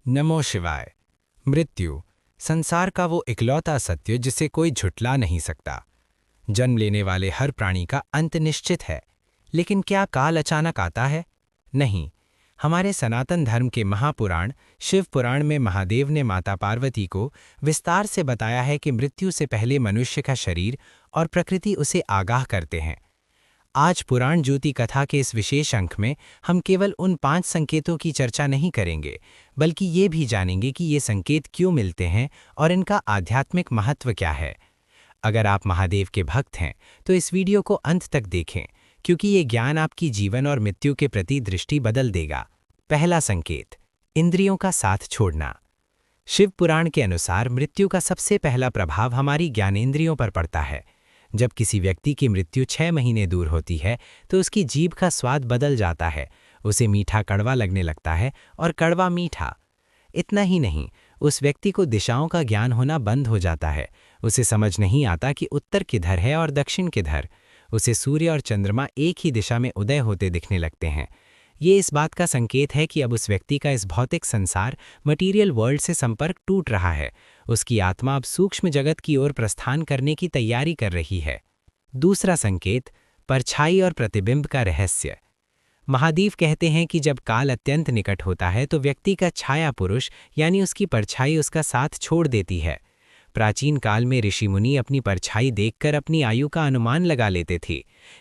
नमो शिवाय। मृत्यु संसार का वो इकलौता सत्य जिसे कोई झुठला नहीं सकता। जन्म लेने वाले हर प्राणी का अंत निश्चित है, लेकिन क्या काल अचानक आता है? नहीं। हमारे सनातन धर्म के महापुराण शिव पुराण में महादेव ने माता पार्वती को विस्तार से बताया है कि मृत्यु से पहले मनुष्य का शरीर और प्रकृति उसे आगाह करते हैं। आज पुराण ज्योति कथा के इस विशेष अंक में हम केवल उन 5 संकेतों की चर्चा नहीं करेंगे, बल्कि ये भी जानेंगे कि ये संकेत क्यों मिलते हैं और इनका आध्यात्मिक महत्व क्या है। अगर आप महादेव के भक्त हैं, तो इस वीडियो को अंत तक देखें, क्योंकि ये ज्ञान आपकी जीवन और मृत्यु के प्रति दृष्टि बदल देगा। पहला संकेत, इंद्रियों का साथ छोड़ना। शिव पुराण के अनुसार मृत्यु का सबसे पहला प्रभाव हमारी ज्ञानेंद्रियों पर पड़ता है। जब किसी व्यक्ति की मृत्यु 6 महीने दूर होती है, तो उसकी जीभ का स्वाद बदल जाता है। उसे मीठा कड़वा लगने लगता है और कड़वा मीठा। इतना ही नहीं, उस व्यक्ति को दिशाओं का ज्ञान होना बंद हो जाता है। उसे समझ नहीं आता कि उत्तर किधर है और दक्षिण किधर। उसे सूर्य और चंद्रमा एक ही दिशा में उदय होते दिखने लगते हैं। ये इस बात का संकेत है कि अब उस व्यक्ति का इस भौतिक संसार मटीरियल वर्ल्ड से संपर्क टूट रहा है। उसकी आत्मा अब सूक्ष्म जगत की ओर प्रस्थान करने की तैयारी कर रही है। दूसरा संकेत, परछाई और प्रतिबिंब का रहस्य। महादेव कहते हैं कि जब काल अत्यंत निकट होता है, तो व्यक्ति का छाया पुरुष यानी उसकी परछाई उसका साथ छोड़ देती है। प्राचीन काल में ऋषि मुनि अपनी परछाई देखकर अपनी आयु का अनुमान लगा लेते थे।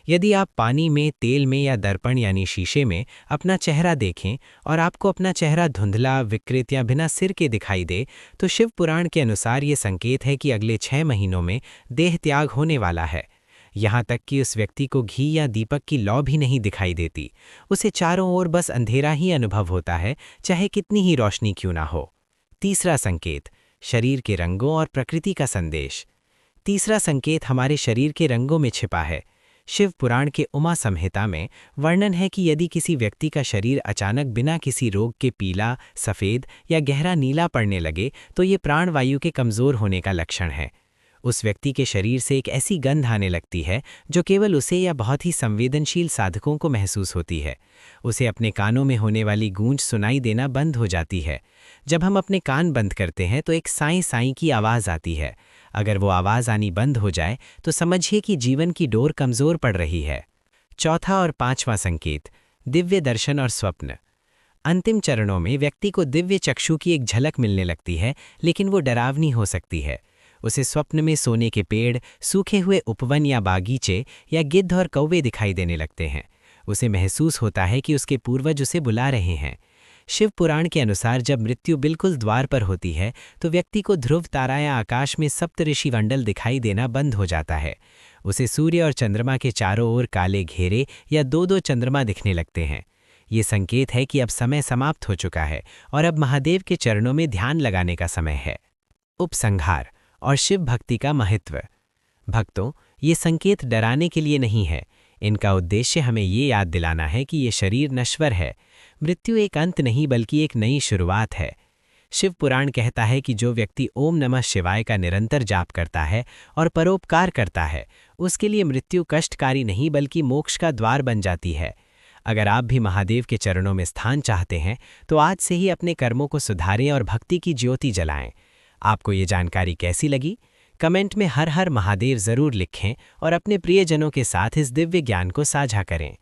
यदि आप पानी में, तेल में या दर्पण यानी शीशे में अपना चेहरा देखें और आपको अपना चेहरा धुंधला, विकृत या बिना सिर के दिखाई दे, तो शिव पुराण के अनुसार ये संकेत है कि अगले 6 महीनों में देह त्याग होने वाला है। यहाँ तक कि उस व्यक्ति को घी या दीपक की लौ भी नहीं दिखाई देती। उसे चारों ओर बस अंधेरा ही अनुभव होता है, चाहे कितनी ही रोशनी क्यों ना हो। तीसरा संकेत, शरीर के रंगों और प्रकृति का संदेश। तीसरा संकेत हमारे शरीर के रंगों में छिपा है। शिव पुराण के उमा संहिता में वर्णन है कि यदि किसी व्यक्ति का शरीर अचानक बिना किसी रोग के पीला, सफ़ेद या गहरा नीला पड़ने लगे, तो ये प्राणवायु के कमज़ोर होने का लक्षण है। उस व्यक्ति के शरीर से एक ऐसी गंध आने लगती है जो केवल उसे या बहुत ही संवेदनशील साधकों को महसूस होती है। उसे अपने कानों में होने वाली गूंज सुनाई देना बंद हो जाती है। जब हम अपने कान बंद करते हैं, तो एक साईं साईं की आवाज़ आती है। अगर वो आवाज़ आनी बंद हो जाए, तो समझिए कि जीवन की डोर कमज़ोर पड़ रही है। चौथा और पांचवां संकेत, दिव्य दर्शन और स्वप्न। अंतिम चरणों में व्यक्ति को दिव्य चक्षु की एक झलक मिलने लगती है, लेकिन वो डरावनी हो सकती है। उसे स्वप्न में सोने के पेड़, सूखे हुए उपवन या बागीचे या गिद्ध और कौवे दिखाई देने लगते हैं। उसे महसूस होता है कि उसके पूर्वज उसे बुला रहे हैं। शिव पुराण के अनुसार जब मृत्यु बिल्कुल द्वार पर होती है, तो व्यक्ति को ध्रुव तारा या आकाश में सप्तऋषि मंडल दिखाई देना बंद हो जाता है। उसे सूर्य और चंद्रमा के चारों ओर काले घेरे या 2-2 चंद्रमा दिखने लगते हैं। ये संकेत है कि अब समय समाप्त हो चुका है और अब महादेव के चरणों में ध्यान लगाने का समय है। उपसंहार और शिव भक्ति का महत्व। भक्तों, ये संकेत डराने के लिए नहीं है। इनका उद्देश्य हमें ये याद दिलाना है कि ये शरीर नश्वर है। मृत्यु एक अंत नहीं, बल्कि एक नई शुरुआत है। शिव पुराण कहता है कि जो व्यक्ति ओम नमः शिवाय का निरंतर जाप करता है और परोपकार करता है, उसके लिए मृत्यु कष्टकारी नहीं, बल्कि मोक्ष का द्वार बन जाती है। अगर आप भी महादेव के चरणों में स्थान चाहते हैं, तो आज से ही अपने कर्मों को सुधारें और भक्ति की ज्योति जलाएं। आपको ये जानकारी कैसी लगी? कमेंट में हर हर महादेव ज़रूर लिखें और अपने प्रियजनों के साथ इस दिव्य ज्ञान को साझा करें।